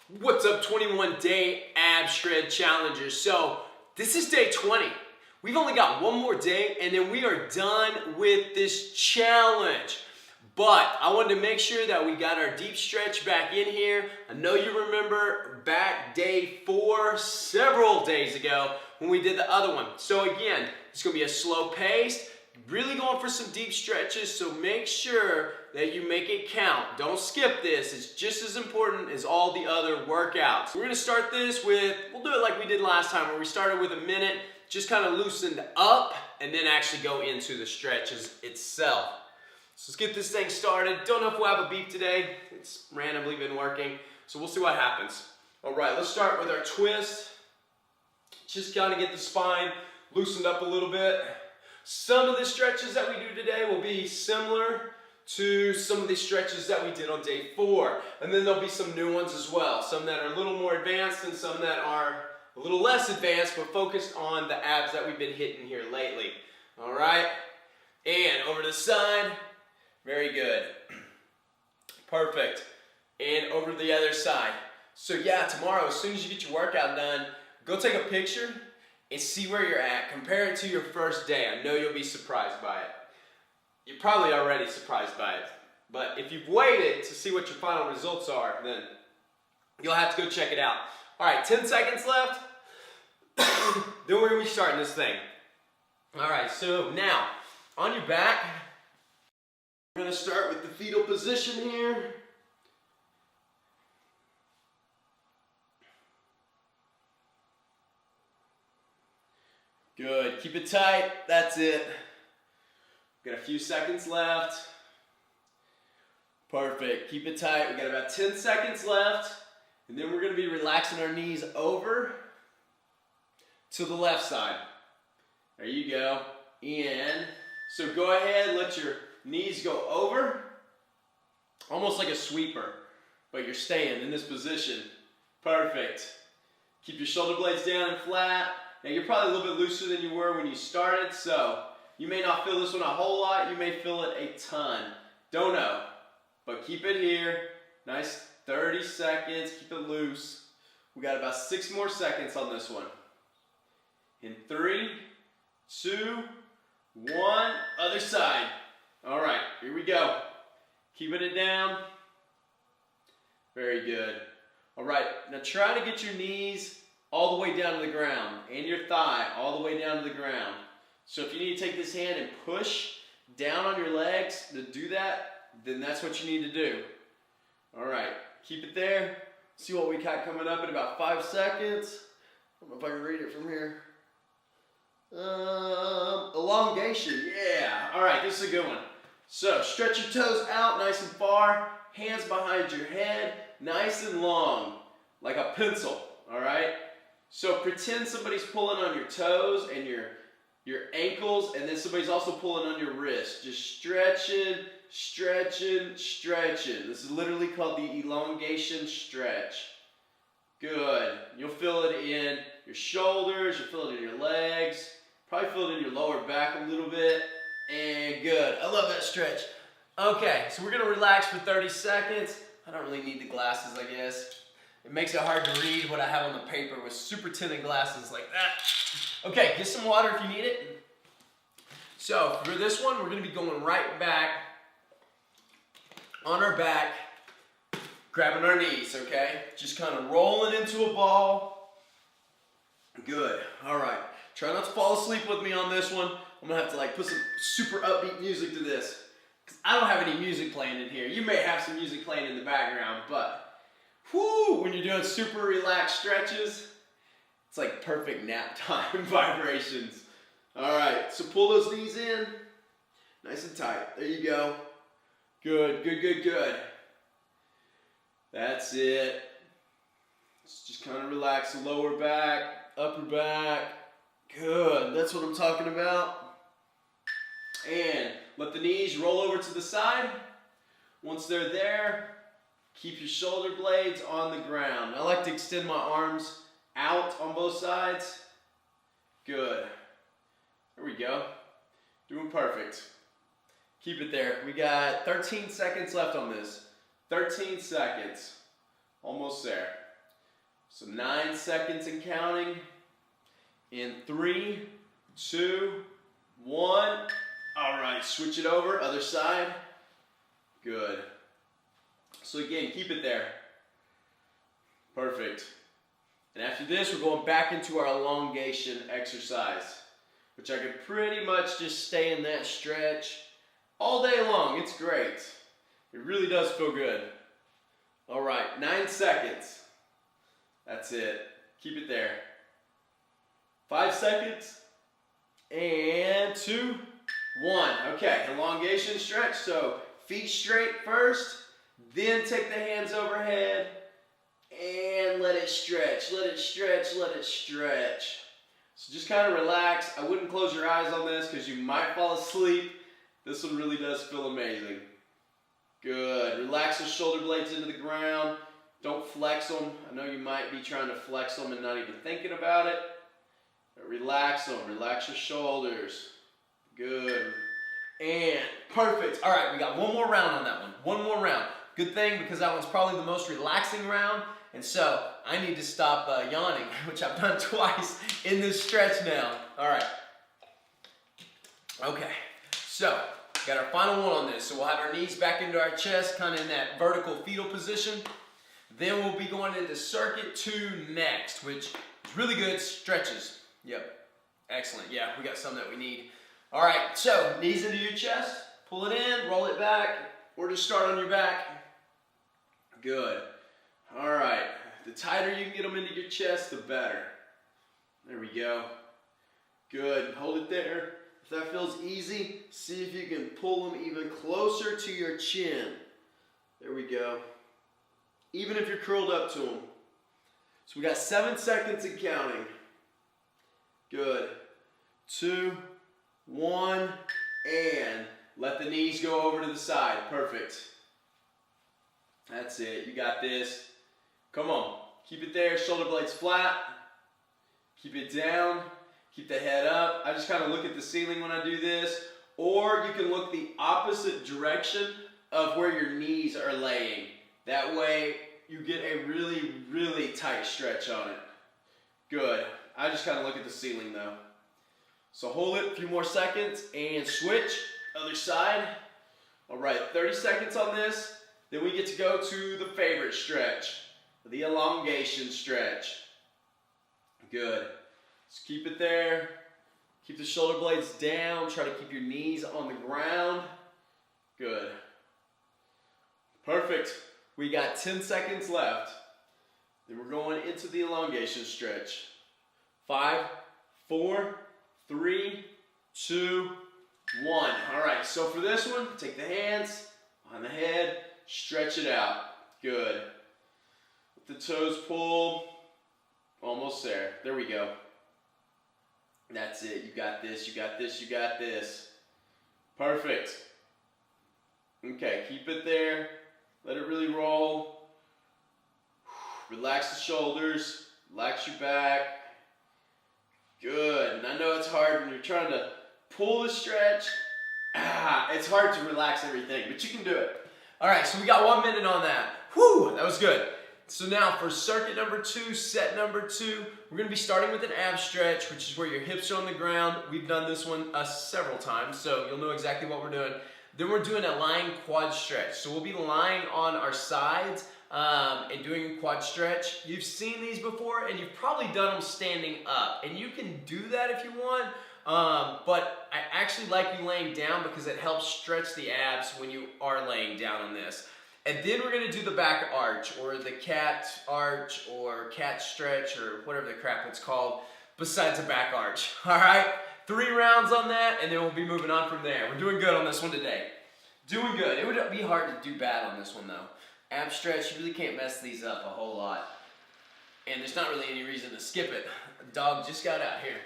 What's up, 21-day ab shred challengers? So this is day 20. We've only got one more day and then we are done with this challenge. But I wanted to make sure that we got our deep stretch back in here. I know you remember back day 4 several days ago when we did the other one. So again, it's gonna be a slow pace, really going for some deep stretches, so make sure that you make it count. Don't skip this. It's just as important as all the other workouts. We're gonna start this with, we'll do it like we did last time, where we started with a minute, just kind of loosened up, and then actually go into the stretches itself. So let's get this thing started. Don't know if we'll have a beep today. It's randomly been working, so we'll see what happens. All right, let's start with our twist. Just kind of get the spine loosened up a little bit. Some of the stretches that we do today will be similar to some of the stretches that we did on day 4. And then there'll be some new ones as well. Some that are a little more advanced and some that are a little less advanced, but focused on the abs that we've been hitting here lately. All right, and over to the side. Very good. Perfect. And over to the other side. So yeah, tomorrow, as soon as you get your workout done, go take a picture and see where you're at. Compare it to your first day. I know you'll be surprised by it. You're probably already surprised by it. But if you've waited to see what your final results are, then you'll have to go check it out. All right, 10 seconds left. Then we're gonna be starting this thing. All right, so now, on your back, we're gonna start with the fetal position here. Good, keep it tight, that's it. Got a few seconds left. Perfect, keep it tight. We got about 10 seconds left. And then we're gonna be relaxing our knees over to the left side. There you go, and so go ahead, let your knees go over, almost like a sweeper, but you're staying in this position. Perfect. Keep your shoulder blades down and flat. Now you're probably a little bit looser than you were when you started, so you may not feel this one a whole lot, you may feel it a ton. Don't know, but keep it here. Nice 30 seconds, keep it loose. We got about 6 more seconds on this one. In 3, 2, 1, other side. All right, here we go. Keeping it down. Very good. All right, now try to get your knees all the way down to the ground and your thigh all the way down to the ground. So if you need to take this hand and push down on your legs to do that, then that's what you need to do. All right, keep it there. See what we got coming up in about 5 seconds. I don't know if I can read it from here. Elongation, yeah. All right, this is a good one. So stretch your toes out nice and far, hands behind your head, nice and long, like a pencil, all right? So pretend somebody's pulling on your toes and your ankles, and then somebody's also pulling on your wrist. Just stretching, stretching, stretching. This is literally called the elongation stretch. Good. You'll feel it in your shoulders, you'll feel it in your legs, probably feel it in your lower back a little bit, and good. I love that stretch. Okay, so we're gonna relax for 30 seconds. I don't really need the glasses, I guess. It makes it hard to read what I have on the paper with super tinted glasses like that. Okay, get some water if you need it. So for this one, we're gonna be going right back on our back, grabbing our knees, okay? Just kind of rolling into a ball. Good, all right. Try not to fall asleep with me on this one. I'm gonna have to like put some super upbeat music to this, because I don't have any music playing in here. You may have some music playing in the background, but whoo, when you're doing super relaxed stretches, it's like perfect nap time vibrations. All right, so pull those knees in, nice and tight. There you go. Good, good, good, good. That's it. Just kind of relax the lower back, upper back. Good, that's what I'm talking about. And let the knees roll over to the side. Once they're there, keep your shoulder blades on the ground. I like to extend my arms out on both sides. Good. There we go. Doing perfect. Keep it there. We got 13 seconds left on this. 13 seconds. Almost there. So 9 seconds and counting. In 3, 2, 1. All right, switch it over, other side. Good. So again, keep it there. Perfect. And after this, we're going back into our elongation exercise, which I could pretty much just stay in that stretch all day long. It's great. It really does feel good. All right, 9 seconds. That's it. Keep it there. 5 seconds. And 2, 1. Okay, elongation stretch. So feet straight first, then take the hands overhead and let it stretch, let it stretch, let it stretch. So just kind of relax. I wouldn't close your eyes on this because you might fall asleep. This one really does feel amazing. Good. Relax those shoulder blades into the ground. Don't flex them. I know you might be trying to flex them and not even thinking about it. But relax them. Relax your shoulders. Good. And perfect. All right, we got one more round on that one. One more round. Good thing because that one's probably the most relaxing round. And so I need to stop yawning, which I've done twice in this stretch now. All right. Okay. So got our final one on this. So we'll have our knees back into our chest, kind of in that vertical fetal position. Then we'll be going into circuit 2 next, which is really good stretches. Yep. Excellent. Yeah, we got some that we need. All right, so knees into your chest, pull it in, roll it back, or just start on your back. Good. All right, the tighter you can get them into your chest, the better. There we go. Good, hold it there. If that feels easy, see if you can pull them even closer to your chin. There we go. Even if you're curled up to them. So we got 7 seconds and counting. Good. 2, 1, and let the knees go over to the side. Perfect. That's it. You got this. Come on. Keep it there. Shoulder blades flat. Keep it down. Keep the head up. I just kind of look at the ceiling when I do this. Or you can look the opposite direction of where your knees are laying. That way you get a really, really tight stretch on it. Good. I just kind of look at the ceiling though. So hold it a few more seconds and switch. Other side. All right, 30 seconds on this. Then we get to go to the favorite stretch, the elongation stretch. Good. Just keep it there. Keep the shoulder blades down. Try to keep your knees on the ground. Good. Perfect. We got 10 seconds left. Then we're going into the elongation stretch. 5, 4, 3, 2, 1. All right, so for this one, take the hands on the head, stretch it out. Good. Let the toes pull. Almost there. There we go. That's it. You got this, you got this, you got this. Perfect. Okay, keep it there. Let it really roll. Relax the shoulders. Relax your back. Good. And I know it's hard when you're trying to pull the stretch. It's hard to relax everything, but you can do it. All right, so we got 1 minute on that. Whew, that was good. So now for circuit number 2, set number 2, we're going to be starting with an ab stretch, which is where your hips are on the ground. We've done this one several times, so you'll know exactly what we're doing. Then we're doing a lying quad stretch. So we'll be lying on our sides and doing a quad stretch. You've seen these before, and you've probably done them standing up. And you can do that if you want, but I actually like you laying down because it helps stretch the abs when you are laying down on this. And then we're going to do the back arch, or the cat arch, or cat stretch, or whatever the crap it's called, besides a back arch. All right? 3 rounds on that, and then we'll be moving on from there. We're doing good on this one today. Doing good. It would be hard to do bad on this one, though. Ab stretch, you really can't mess these up a whole lot. And there's not really any reason to skip it. The dog just got out here.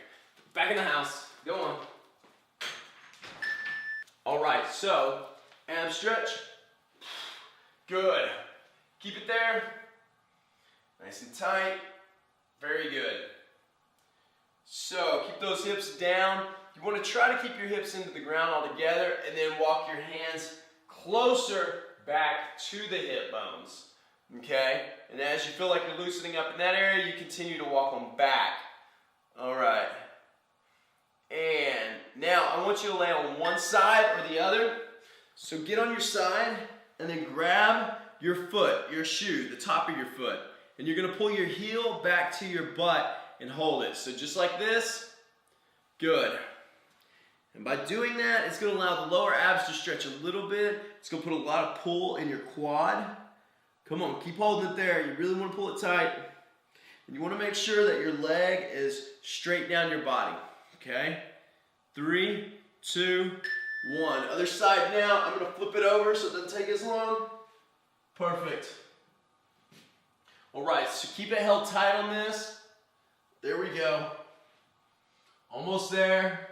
Back in the house. Go on. All right, so ab stretch. Good. Keep it there. Nice and tight. Very good. So keep those hips down. You want to try to keep your hips into the ground all together and then walk your hands closer back to the hip bones. Okay? And as you feel like you're loosening up in that area, you continue to walk them back. All right. And now I want you to lay on one side or the other. So get on your side and then grab your foot, your shoe, the top of your foot. And you're gonna pull your heel back to your butt and hold it. So just like this. Good. And by doing that, it's gonna allow the lower abs to stretch a little bit. It's gonna put a lot of pull in your quad. Come on, keep holding it there. You really wanna pull it tight. And you wanna make sure that your leg is straight down your body. Okay? 3, 2, 1. Other side now. I'm gonna flip it over so it doesn't take as long. Perfect. All right, so keep it held tight on this. There we go. Almost there.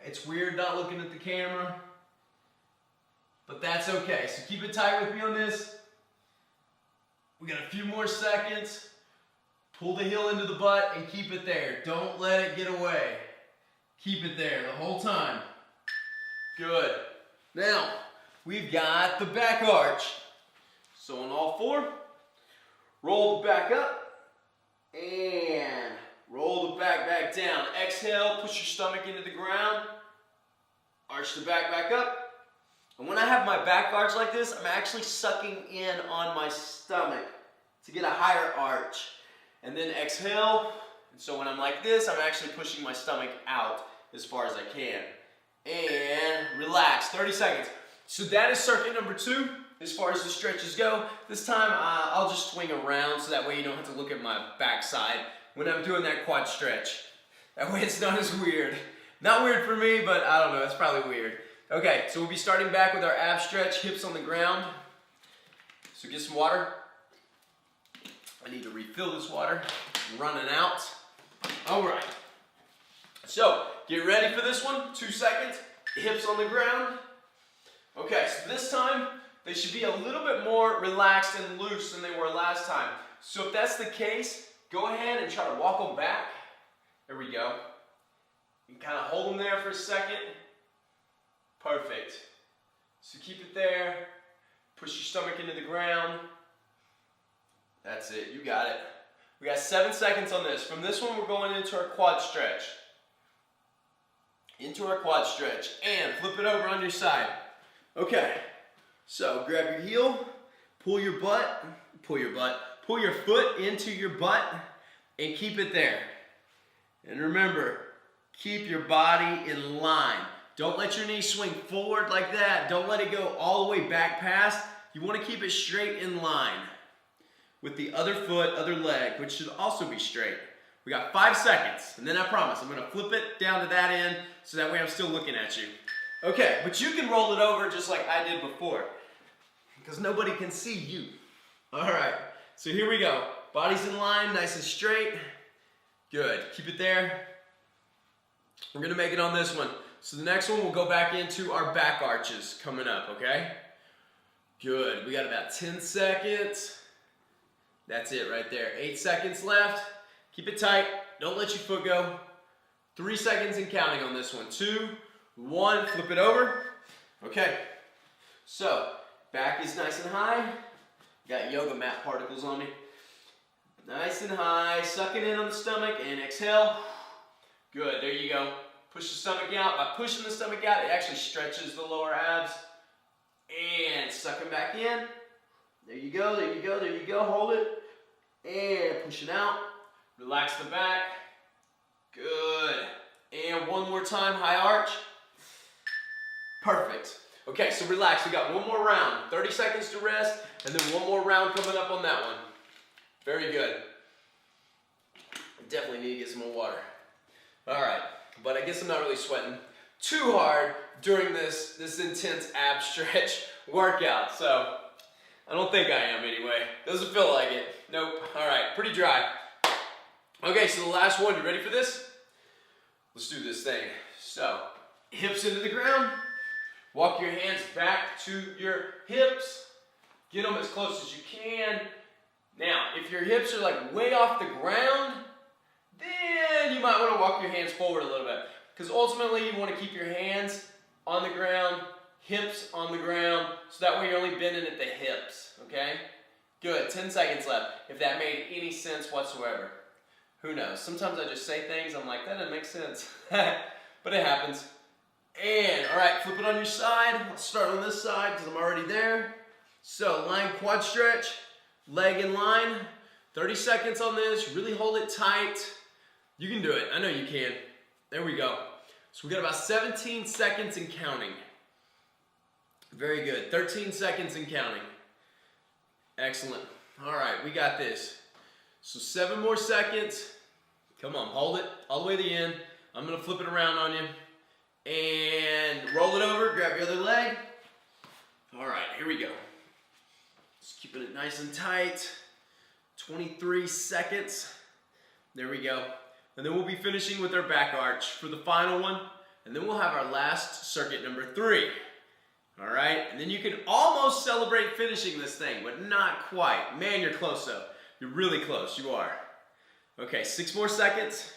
It's weird not looking at the camera, but that's okay. So keep it tight with me on this. We got a few more seconds. Pull the heel into the butt and keep it there. Don't let it get away. Keep it there the whole time. Good. Now, we've got the back arch. So on all four, roll the back up and roll the back down. Exhale, push your stomach into the ground. Arch the back up. And when I have my back arch like this, I'm actually sucking in on my stomach to get a higher arch. And then exhale. And so when I'm like this, I'm actually pushing my stomach out as far as I can. And relax, 30 seconds. So that is circuit number 2 as far as the stretches go. This time I'll just swing around so that way you don't have to look at my backside when I'm doing that quad stretch. That way it's not as weird. Not weird for me, but I don't know, it's probably weird. Okay, so we'll be starting back with our ab stretch, hips on the ground. So get some water. I need to refill this water. I'm running out. All right. So get ready for this one. 2 seconds. Hips on the ground. Okay, so this time they should be a little bit more relaxed and loose than they were last time. So if that's the case, go ahead and try to walk them back. There we go. You can kind of hold them there for a second. Perfect. So keep it there. Push your stomach into the ground. That's it. You got it. We got 7 seconds on this. From this one, we're going into our quad stretch. Into our quad stretch. And flip it over on your side. Okay. So grab your heel. Pull your foot into your butt and keep it there. And remember, keep your body in line. Don't let your knee swing forward like that. Don't let it go all the way back past. You want to keep it straight in line with the other foot, other leg, which should also be straight. We got 5 seconds, and then I promise I'm going to flip it down to that end so that way I'm still looking at you. Okay, but you can roll it over just like I did before because nobody can see you. All right, so here we go. Body's in line, nice and straight. Good, keep it there. We're gonna make it on this one. So the next one, we'll go back into our back arches coming up, okay? Good, we got about 10 seconds. That's it right there, 8 seconds left. Keep it tight, don't let your foot go. 3 seconds and counting on this one. 2, 1, flip it over. Okay, so back is nice and high. Got yoga mat particles on me. Nice and high, suck it in on the stomach and exhale. Good, there you go. Push the stomach out. By pushing the stomach out, it actually stretches the lower abs. And suck them back in. There you go, there you go, there you go. Hold it. And push it out. Relax the back. Good. And one more time, high arch. Perfect. Okay, so relax. We got one more round. 30 seconds to rest, and then one more round coming up on that one. Very good. Definitely need to get some more water. All right, but I guess I'm not really sweating too hard during this intense ab stretch workout, so I don't think I am anyway. Doesn't feel like it. Nope. All right, pretty dry. Okay, so the last one. You ready for this? Let's do this thing. So, hips into the ground. Walk your hands back to your hips. Get them as close as you can. Now, if your hips are like way off the ground, then you might want to walk your hands forward a little bit. Because ultimately you want to keep your hands on the ground, hips on the ground, so that way you're only bending at the hips, okay? Good, 10 seconds left. If that made any sense whatsoever. Who knows? Sometimes I just say things, I'm like, that doesn't make sense. But it happens. And, all right, flip it on your side. Let's start on this side because I'm already there. So, line quad stretch, leg in line. 30 seconds on this, really hold it tight. You can do it, I know you can. There we go. So we got about 17 seconds and counting. Very good, 13 seconds and counting. Excellent. All right, we got this. So 7 more seconds. Come on, hold it all the way to the end. I'm gonna flip it around on you. And roll it over, grab your other leg. All right, here we go. Just keeping it nice and tight. 23 seconds. There we go. And then we'll be finishing with our back arch for the final one. And then we'll have our last circuit, number 3. All right, and then you can almost celebrate finishing this thing, but not quite. Man, you're close though. You're really close, you are. Okay, 6 more seconds.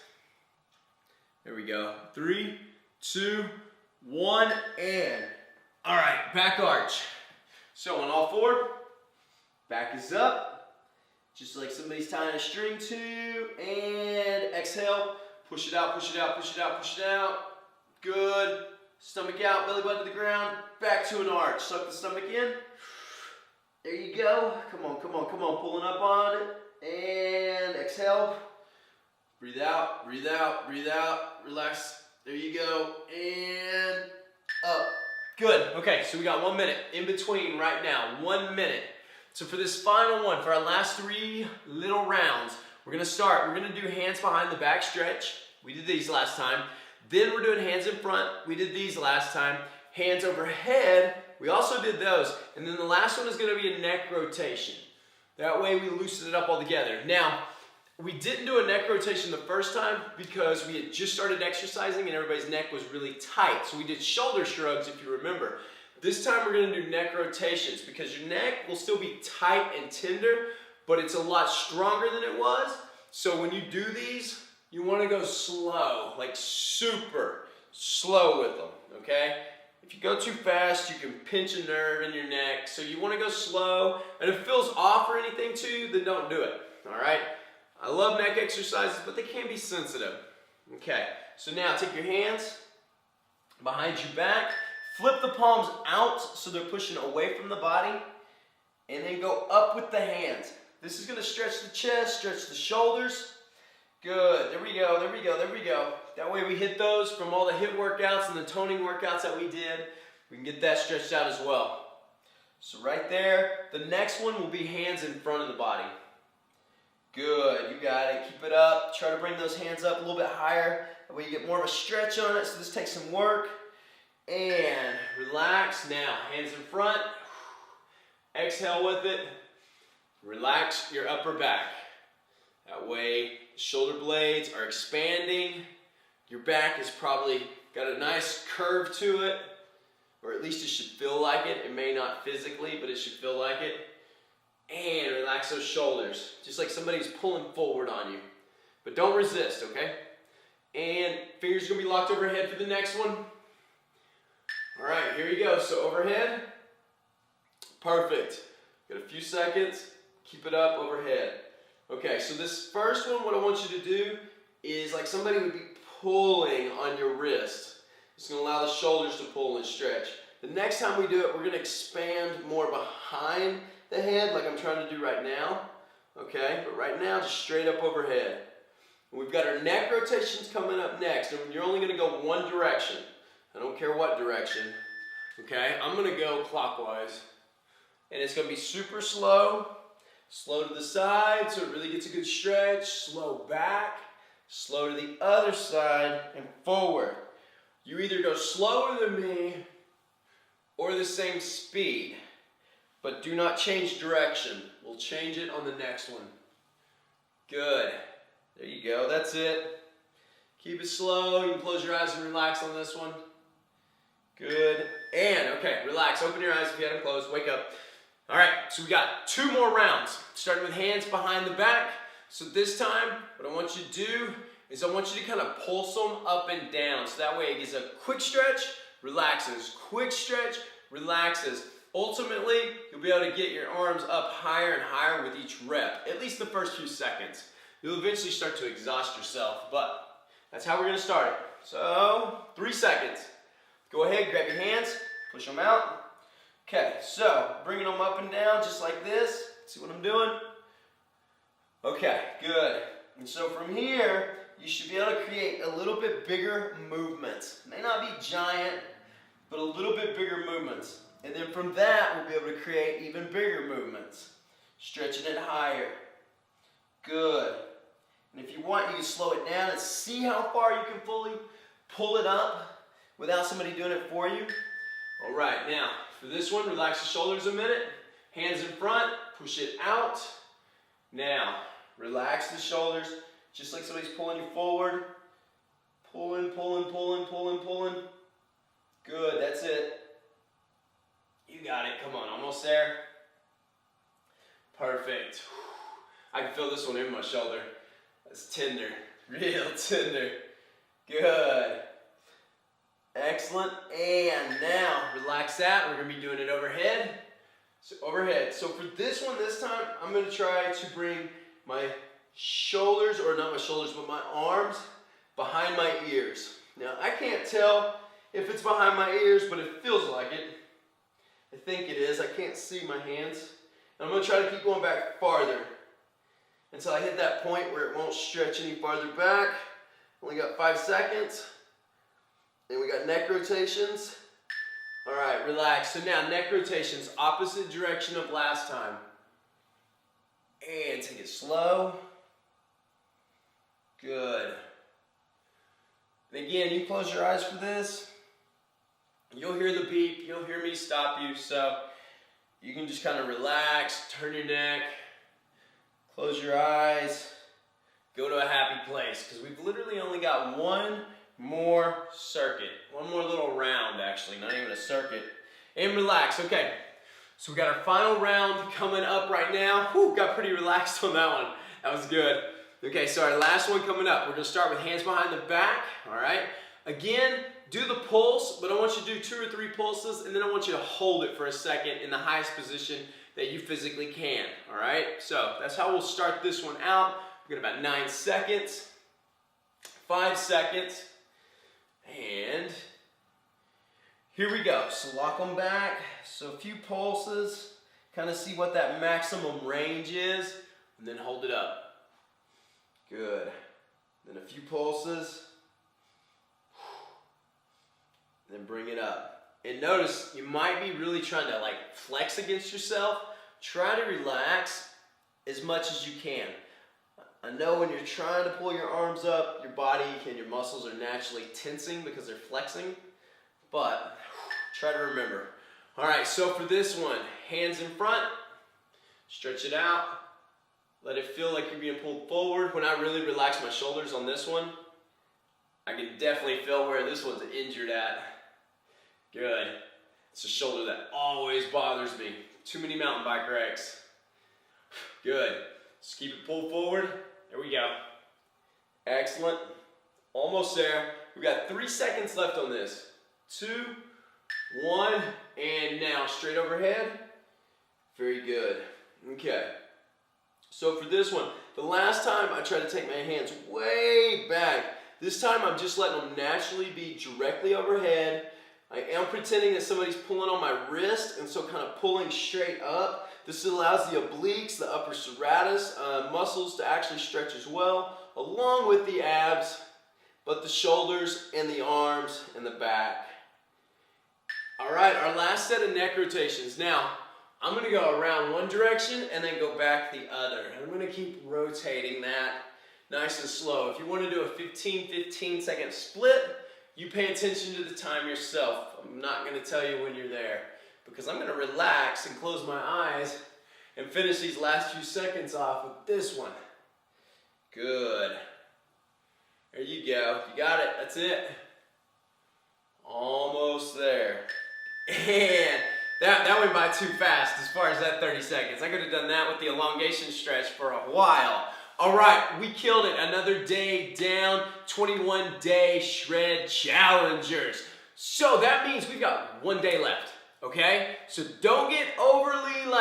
There we go. 3, 2, 1, and all right, back arch. So on all 4, back is up, just like somebody's tying a string to you, and exhale, push it out, push it out, push it out, push it out. Good. Stomach out, belly button to the ground, back to an arch. Suck the stomach in. There you go. Come on, come on, come on. Pulling up on it. And exhale. Breathe out, breathe out, breathe out. Relax. There you go. And up. Good. Okay, so we got 1 minute in between right now. 1 minute. So for this final one, for our last 3 little rounds, we're going to start. We're going to do hands behind the back stretch. We did these last time. Then we're doing hands in front. We did these last time. Hands overhead. We also did those. And then the last one is going to be a neck rotation. That way we loosen it up all together. Now, we didn't do a neck rotation the first time because we had just started exercising and everybody's neck was really tight. So we did shoulder shrugs, if you remember. This time we're going to do neck rotations because your neck will still be tight and tender, but it's a lot stronger than it was. So when you do these, you want to go slow, like super slow with them, okay? If you go too fast, you can pinch a nerve in your neck. So you want to go slow, and if it feels off or anything to you, then don't do it, all right? I love neck exercises, but they can be sensitive. Okay, so now take your hands behind your back, flip the palms out so they're pushing away from the body, and then go up with the hands. This is going to stretch the chest, stretch the shoulders. Good, there we go, there we go, there we go. That way we hit those from all the HIIT workouts and the toning workouts that we did. We can get that stretched out as well. So right there, the next one will be hands in front of the body. Good, you got it, keep it up. Try to bring those hands up a little bit higher. That way you get more of a stretch on it, so this takes some work. And relax now, hands in front. Exhale with it. Relax your upper back. That way, shoulder blades are expanding. Your back has probably got a nice curve to it, or at least it should feel like it. It may not physically, but it should feel like it. And relax those shoulders, just like somebody's pulling forward on you. But don't resist, okay? And fingers are gonna be locked overhead for the next one. All right, here you go. So overhead, perfect. Got a few seconds, keep it up overhead. Okay, so this first one, what I want you to do is like somebody would be pulling on your wrist. It's gonna allow the shoulders to pull and stretch. The next time we do it, we're gonna expand more behind the head like I'm trying to do right now. Okay, but right now, just straight up overhead. And we've got our neck rotations coming up next, and you're only gonna go one direction. I don't care what direction. Okay, I'm gonna go clockwise. And it's gonna be super slow. Slow to the side so it really gets a good stretch. Slow back. Slow to the other side and forward. You either go slower than me or the same speed. But do not change direction. We'll change it on the next one. Good. There you go. That's it. Keep it slow. You can close your eyes and relax on this one. Good. And, okay, relax. Open your eyes if you had them closed. Wake up. All right, so we got 2 more rounds, starting with hands behind the back. So this time, what I want you to do is I want you to kind of pulse them up and down. So that way it gives a quick stretch, relaxes, quick stretch, relaxes. Ultimately, you'll be able to get your arms up higher and higher with each rep, at least the first few seconds. You'll eventually start to exhaust yourself, but that's how we're gonna start it. So, 3 seconds. Go ahead, grab your hands, push them out. Okay, so bringing them up and down just like this. See what I'm doing? Okay, good. And so from here, you should be able to create a little bit bigger movements. May not be giant, but a little bit bigger movements. And then from that, we'll be able to create even bigger movements. Stretching it higher. Good. And if you want, you can slow it down and see how far you can fully pull it up without somebody doing it for you. All right, now, for this one, relax the shoulders a minute. Hands in front, push it out. Now, relax the shoulders, just like somebody's pulling you forward. Pulling, pulling, pulling, pulling, pulling. Good, that's it. You got it, come on, almost there. Perfect. I can feel this one in my shoulder. That's tender, real tender. Good. Excellent, and now relax that. We're gonna be doing it overhead. So overhead. So for this one, this time, I'm gonna try to bring my shoulders, or not my shoulders, but my arms behind my ears. Now, I can't tell if it's behind my ears, but it feels like it. I think it is. I can't see my hands. And I'm gonna try to keep going back farther until I hit that point where it won't stretch any farther back. Only got 5 seconds. Then we got neck rotations. All right, relax. So now neck rotations, opposite direction of last time. And take it slow. Good. And again, you close your eyes for this. You'll hear the beep, you'll hear me stop you, so you can just kind of relax, turn your neck, close your eyes, go to a happy place, because we've literally only got one more circuit, one more little round actually, not even a circuit, and relax. Okay, so we got our final round coming up right now. Whew, got pretty relaxed on that one. That was good. Okay, so our last one coming up, we're gonna start with hands behind the back, all right? Again, do the pulse, but I want you to do 2 or 3 pulses, and then I want you to hold it for a second in the highest position that you physically can, all right? So that's how we'll start this one out. We've got about 9 seconds, 5 seconds, and here we go. So lock them back. So a few pulses, kind of see what that maximum range is, and then hold it up. Good. Then a few pulses. Then bring it up. And notice, you might be really trying to like flex against yourself. Try to relax as much as you can. I know when you're trying to pull your arms up, your body and your muscles are naturally tensing because they're flexing. But try to remember. All right, so for this one, hands in front, stretch it out. Let it feel like you're being pulled forward. When I really relax my shoulders on this one, I can definitely feel where this one's injured at. Good. It's a shoulder that always bothers me. Too many mountain bike wrecks. Good. Just keep it pulled forward. There we go. Excellent. Almost there. We've got 3 seconds left on this. 2, 1, and now straight overhead. Very good. Okay. So for this one, the last time I tried to take my hands way back. This time I'm just letting them naturally be directly overhead. I am pretending that somebody's pulling on my wrist, and so kind of pulling straight up. This allows the obliques, the upper serratus muscles to actually stretch as well, along with the abs, but the shoulders and the arms and the back. All right, our last set of neck rotations. Now, I'm gonna go around one direction and then go back the other. I'm gonna keep rotating that nice and slow. If you wanna do a 15 second split, you pay attention to the time yourself. I'm not gonna tell you when you're there because I'm gonna relax and close my eyes and finish these last few seconds off with this one. Good. There you go. You got it. That's it. Almost there. And that went by too fast as far as that 30 seconds. I could have done that with the elongation stretch for a while. All right, we killed it. Another day down, 21-day shred challengers. So that means we've got 1 day left. okay? So don't get overly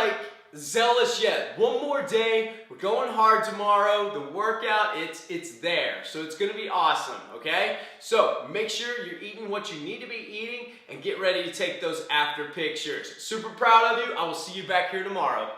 zealous yet. One more day, we're going hard tomorrow. The workout, it's there. So it's gonna be awesome, okay? So make sure you're eating what you need to be eating and get ready to take those after pictures. Super proud of you. I will see you back here tomorrow.